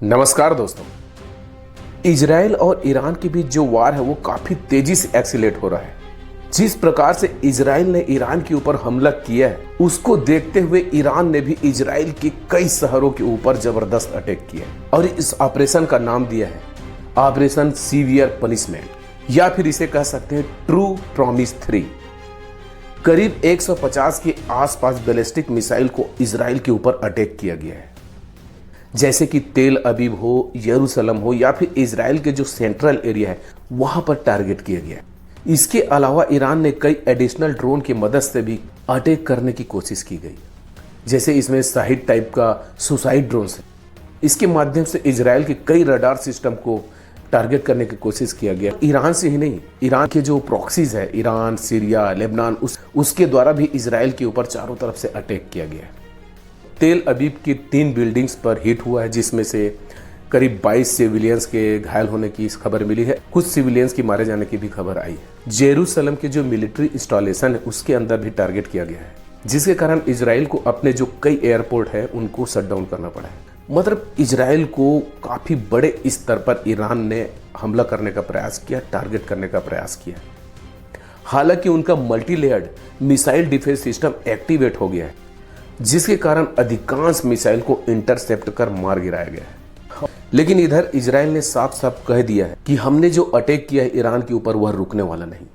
नमस्कार दोस्तों। इजराइल और ईरान के बीच जो वार है वो काफी तेजी से एक्सीलेट हो रहा है। जिस प्रकार से इजराइल ने ईरान के ऊपर हमला किया है उसको देखते हुए ईरान ने भी इजराइल के कई शहरों के ऊपर जबरदस्त अटैक किया है और इस ऑपरेशन का नाम दिया है ऑपरेशन सीवियर पनिशमेंट या फिर इसे कह सकते हैं ट्रू प्रॉमिस 3। करीब 150 के आसपास बैलिस्टिक मिसाइल को इजराइल के ऊपर अटैक किया गया है, जैसे कि तेल अबीब हो, यरूशलेम हो या फिर इजराइल के जो सेंट्रल एरिया है वहां पर टारगेट किया गया है। इसके अलावा ईरान ने कई एडिशनल ड्रोन की मदद से भी अटैक करने की कोशिश की गई, जैसे इसमें शाहिद टाइप का सुसाइड ड्रोन है। इसके माध्यम से इजराइल के कई रडार सिस्टम को टारगेट करने की कोशिश किया गया। ईरान से ही नहीं, ईरान के जो प्रॉक्सीज है, ईरान, सीरिया, लेबनान, उसके द्वारा भी इजराइल के ऊपर चारों तरफ से अटैक किया गया है। तेल अबीब की 3 बिल्डिंग्स पर हिट हुआ है, जिसमें से करीब 22 सिविलियंस के घायल होने की खबर मिली है। कुछ सिविलियंस की मारे जाने की भी खबर आई है। जेरूसलम के जो मिलिट्री इंस्टॉलेशन है उसके अंदर भी टारगेट किया गया है, जिसके कारण इजराइल को अपने जो कई एयरपोर्ट है उनको शट डाउन करना पड़ा है। मतलब इजराइल को काफी बड़े स्तर पर ईरान ने हमला करने का प्रयास किया, टारगेट करने का प्रयास किया। हालांकि उनका multi layered missile defence system activate हो गया है, जिसके कारण अधिकांश मिसाइल को इंटरसेप्ट कर मार गिराया गया है। लेकिन इधर इजराइल ने साफ साफ कह दिया है कि हमने जो अटैक किया है ईरान के ऊपर वह रुकने वाला नहीं।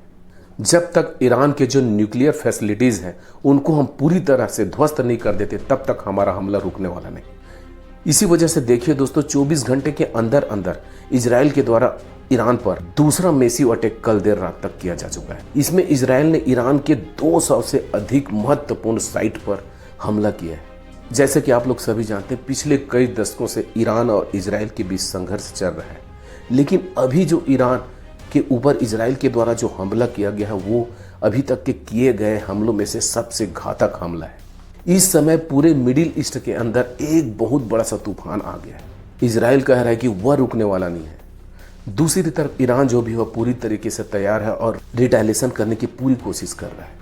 जब तक ईरान के जो न्यूक्लियर फैसिलिटीज हैं उनको हम पूरी तरह से ध्वस्त नहीं कर देते तब तक हमारा हमला रुकने वाला नहीं। इसी वजह से देखिए दोस्तों, 24 घंटे के अंदर अंदर इजराइल के द्वारा ईरान पर दूसरा मैसिव अटैक कल देर रात तक किया जा चुका है। इसमें इजराइल ने ईरान के 200 से अधिक महत्वपूर्ण साइट पर हमला किया है। जैसे कि आप लोग सभी जानते हैं, पिछले कई दशकों से ईरान और इजराइल के बीच संघर्ष चल रहा है, लेकिन अभी जो ईरान के ऊपर इजराइल के द्वारा जो हमला किया गया है वो अभी तक के किए गए हमलों में से सबसे घातक हमला है। इस समय पूरे मिडिल ईस्ट के अंदर एक बहुत बड़ा सा तूफान आ गया है। इजराइल कह रहा है कि वह रुकने वाला नहीं है। दूसरी तरफ ईरान जो भी हो पूरी तरीके से तैयार है और रिटेलिएशन करने की पूरी कोशिश कर रहा है।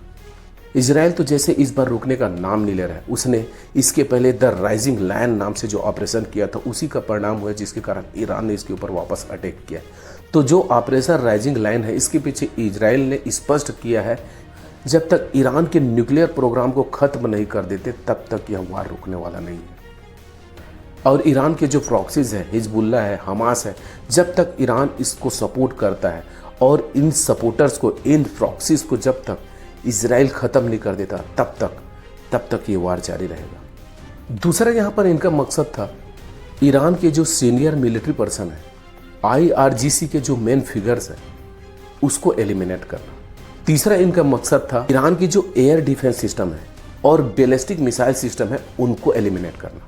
इजराइल तो जैसे इस बार रुकने का नाम नहीं ले रहा है। उसने इसके पहले द राइजिंग लायन नाम से जो ऑपरेशन किया था उसी का परिणाम हुआ, जिसके कारण ईरान ने इसके ऊपर वापस अटैक किया। तो जो ऑपरेशन राइजिंग लायन है इसके पीछे इजराइल ने स्पष्ट किया है, जब तक ईरान के न्यूक्लियर प्रोग्राम को खत्म नहीं कर देते तब तक यह वार रुकने वाला नहीं है। और ईरान के जो प्रॉक्सीज है, हिजबुल्लाह है, हमास है, जब तक ईरान इसको सपोर्ट करता है और इन सपोर्टर्स को, इन प्रॉक्सीज को जब तक इजराइल खत्म नहीं कर देता तब तक ये वार जारी रहेगा। दूसरा यहाँ पर इनका मकसद था ईरान के जो सीनियर मिलिट्री पर्सन है, IRGC के जो मेन फिगर्स है उसको एलिमिनेट करना। तीसरा इनका मकसद था ईरान की जो एयर डिफेंस सिस्टम है और बैलिस्टिक मिसाइल सिस्टम है उनको एलिमिनेट करना।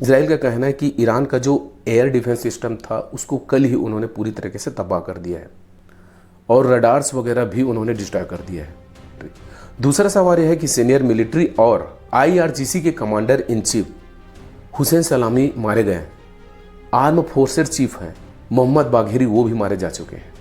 इजराइल का कहना है कि ईरान का जो एयर डिफेंस सिस्टम था उसको कल ही उन्होंने पूरी तरीके से तबाह कर दिया है और रडार्स वगैरह भी उन्होंने डिस्ट्रॉय कर दिया है। दूसरा सवाल यह है कि सीनियर मिलिट्री और IRGC के कमांडर इन चीफ हुसैन सलामी मारे गए हैं। आर्म फोर्सेस चीफ हैं मोहम्मद बाघेरी, वो भी मारे जा चुके हैं।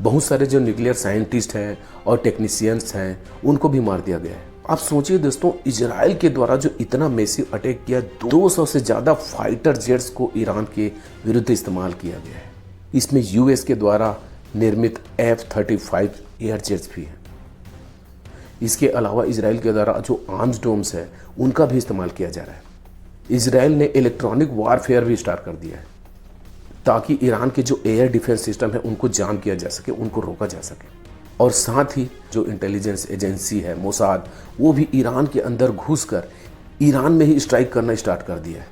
बहुत सारे जो न्यूक्लियर साइंटिस्ट हैं और टेक्नीशियंस हैं उनको भी मार दिया गया है। आप सोचिए दोस्तों, इजराइल के द्वारा जो इतना मैसिव अटैक किया, 200 से ज़्यादा फाइटर जेट्स को ईरान के विरुद्ध इस्तेमाल किया गया है। इसमें US के द्वारा निर्मित F-35 एयर जेट्स भी हैं। इसके अलावा इजराइल के द्वारा जो आर्म्स डोम्स है उनका भी इस्तेमाल किया जा रहा है। इजराइल ने इलेक्ट्रॉनिक वारफेयर भी स्टार्ट कर दिया है ताकि ईरान के जो एयर डिफेंस सिस्टम है उनको जाम किया जा सके, उनको रोका जा सके। और साथ ही जो इंटेलिजेंस एजेंसी है मोसाद, वो भी ईरान के अंदर घुसकर ईरान में ही स्ट्राइक करना स्टार्ट कर दिया है।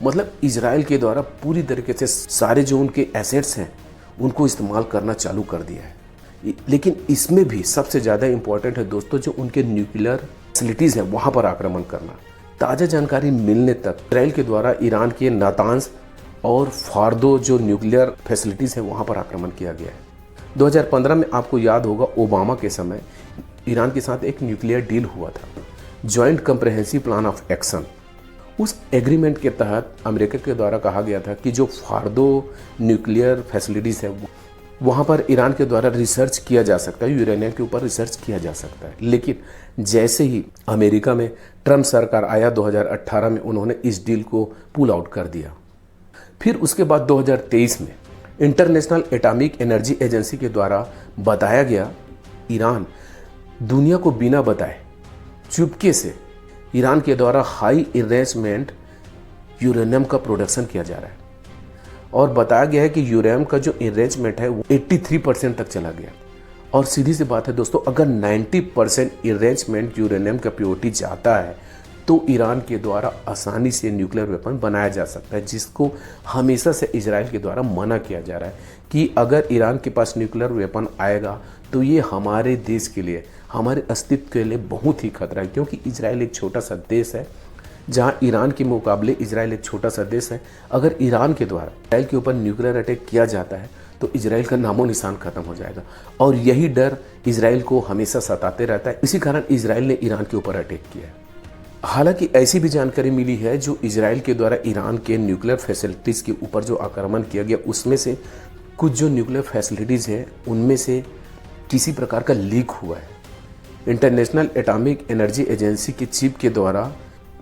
मतलब इजराइल के द्वारा पूरी तरीके से सारे जो उनके एसेट्स हैं उनको इस्तेमाल करना चालू कर दिया है। लेकिन इसमें भी सबसे ज़्यादा इंपॉर्टेंट है दोस्तों जो उनके न्यूक्लियर फैसिलिटीज़ हैं वहाँ पर आक्रमण करना। ताज़ा जानकारी मिलने तक इजराइल के द्वारा ईरान के नातांज और फार्दो जो न्यूक्लियर फैसिलिटीज़ हैं वहाँ पर आक्रमण किया गया है। 2015 में आपको याद होगा ओबामा के समय ईरान के साथ एक न्यूक्लियर डील हुआ था, joint comprehensive plan of action. उस एग्रीमेंट के तहत अमेरिका के द्वारा कहा गया था कि जो फार्दो न्यूक्लियर फैसिलिटीज़ है वहाँ पर ईरान के द्वारा रिसर्च किया जा सकता है, यूरेनियम के ऊपर रिसर्च किया जा सकता है। लेकिन जैसे ही अमेरिका में ट्रम्प सरकार आया 2018 में, उन्होंने इस डील को पुल आउट कर दिया। फिर उसके बाद 2023 में इंटरनेशनल एटॉमिक एनर्जी एजेंसी के द्वारा बताया गया ईरान दुनिया को बिना बताए चुपके से ईरान के द्वारा हाई इनरिचमेंट यूरेनियम का प्रोडक्शन किया जा रहा है और बताया गया है कि यूरेनियम का जो इनरिचमेंट है वो 83% तक चला गया। और सीधी सी बात है दोस्तों, अगर 90% इनरिचमेंट यूरेनियम का प्योरिटी जाता है तो ईरान के द्वारा आसानी से न्यूक्लियर वेपन बनाया जा सकता है, जिसको हमेशा से इजराइल के द्वारा मना किया जा रहा है कि अगर ईरान के पास न्यूक्लियर वेपन आएगा तो ये हमारे देश के लिए, हमारे अस्तित्व के लिए बहुत ही खतरा है। क्योंकि इजराइल एक छोटा सा देश है, जहां ईरान के मुकाबले इजराइल एक छोटा सा देश है। अगर ईरान के द्वारा इजराइल के ऊपर न्यूक्लियर अटैक किया जाता है तो इजराइल का नामो निशान खत्म हो जाएगा और यही डर इजराइल को हमेशा सताते रहता है। इसी कारण इजराइल ने ईरान के ऊपर अटैक किया है। हालांकि ऐसी भी जानकारी मिली है जो इजराइल के द्वारा ईरान के न्यूक्लियर फैसिलिटीज़ के ऊपर जो आक्रमण किया गया, उसमें से कुछ जो न्यूक्लियर फैसिलिटीज़ है उनमें से किसी प्रकार का लीक हुआ है। इंटरनेशनल एटॉमिक एनर्जी एजेंसी के चीफ के द्वारा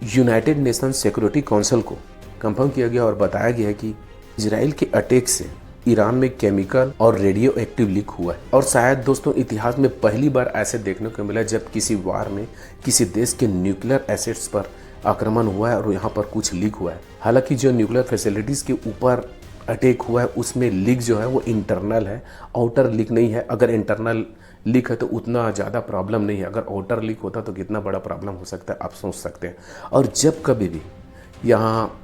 यूनाइटेड नेशन सिक्योरिटी काउंसिल को कंफर्म किया गया और बताया गया कि इजराइल के अटैक से ईरान में केमिकल और रेडियो एक्टिव लीक हुआ है। और शायद दोस्तों इतिहास में पहली बार ऐसे देखने को मिला जब किसी वार में किसी देश के न्यूक्लियर एसेट्स पर आक्रमण हुआ है और यहाँ पर कुछ लीक हुआ है। हालांकि जो न्यूक्लियर फैसिलिटीज़ के ऊपर अटैक हुआ है उसमें लीक जो है वो इंटरनल है, आउटर लीक नहीं है। अगर इंटरनल लीक है तो उतना ज़्यादा प्रॉब्लम नहीं है, अगर आउटर लीक होता तो कितना बड़ा प्रॉब्लम हो सकता है आप सोच सकते हैं। और जब कभी भी यहाँ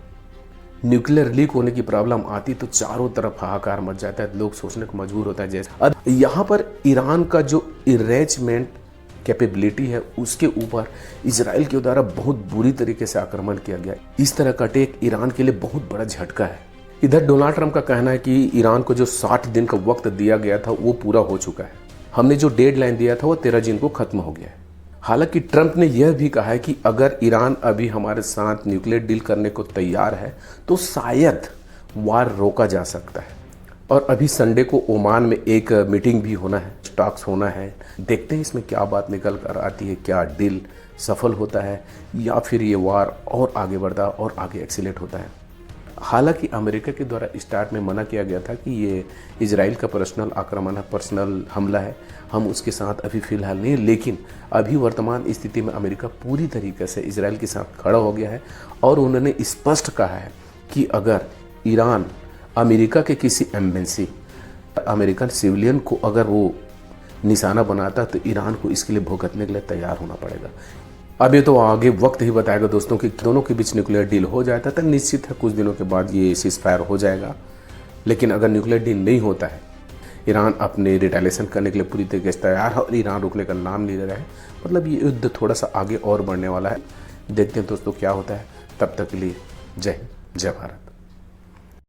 न्यूक्लियर लीक होने की प्रॉब्लम आती तो चारों तरफ हाहाकार मच जाता है, लोग सोचने को मजबूर होता है। जैसे अब यहाँ पर ईरान का जो इनरिचमेंट कैपेबिलिटी है उसके ऊपर इजराइल के द्वारा बहुत बुरी तरीके से आक्रमण किया गया। इस तरह का अटैक ईरान के लिए बहुत बड़ा झटका है। इधर डोनाल्ड ट्रंप का कहना है कि ईरान को जो 60 दिन का वक्त दिया गया था वो पूरा हो चुका है, हमने जो डेडलाइन दिया था वो 13 जून को खत्म हो गया है। हालांकि ट्रंप ने यह भी कहा है कि अगर ईरान अभी हमारे साथ न्यूक्लियर डील करने को तैयार है तो शायद वार रोका जा सकता है। और अभी संडे को ओमान में एक मीटिंग भी होना है, टॉक्स होना है। देखते हैं इसमें क्या बात निकल कर आती है, क्या डील सफल होता है या फिर ये वार और आगे बढ़ता और आगे एक्सीलेट होता है। हालांकि अमेरिका के द्वारा स्टार्ट में मना किया गया था कि ये इजराइल का पर्सनल आक्रमण है, पर्सनल हमला है, हम उसके साथ अभी फ़िलहाल नहीं। लेकिन अभी वर्तमान स्थिति में अमेरिका पूरी तरीके से इजराइल के साथ खड़ा हो गया है और उन्होंने स्पष्ट कहा है कि अगर ईरान अमेरिका के किसी एम्बेसी, अमेरिकन सिविलियन को अगर वो निशाना बनाता तो ईरान को इसके लिए भुगतने के लिए तैयार होना पड़ेगा। अब ये तो आगे वक्त ही बताएगा दोस्तों कि दोनों के बीच न्यूक्लियर डील हो जाता है तो निश्चित है कुछ दिनों के बाद ये सीज़फायर हो जाएगा। लेकिन अगर न्यूक्लियर डील नहीं होता है, ईरान अपने रिटेलिएशन करने के लिए पूरी तरीके से तैयार है और ईरान रुकने का नाम नहीं ले रहा है, मतलब ये युद्ध थोड़ा सा आगे और बढ़ने वाला है। देखते हैं दोस्तों क्या होता है। तब तक के लिए जय हिंद, जय भारत।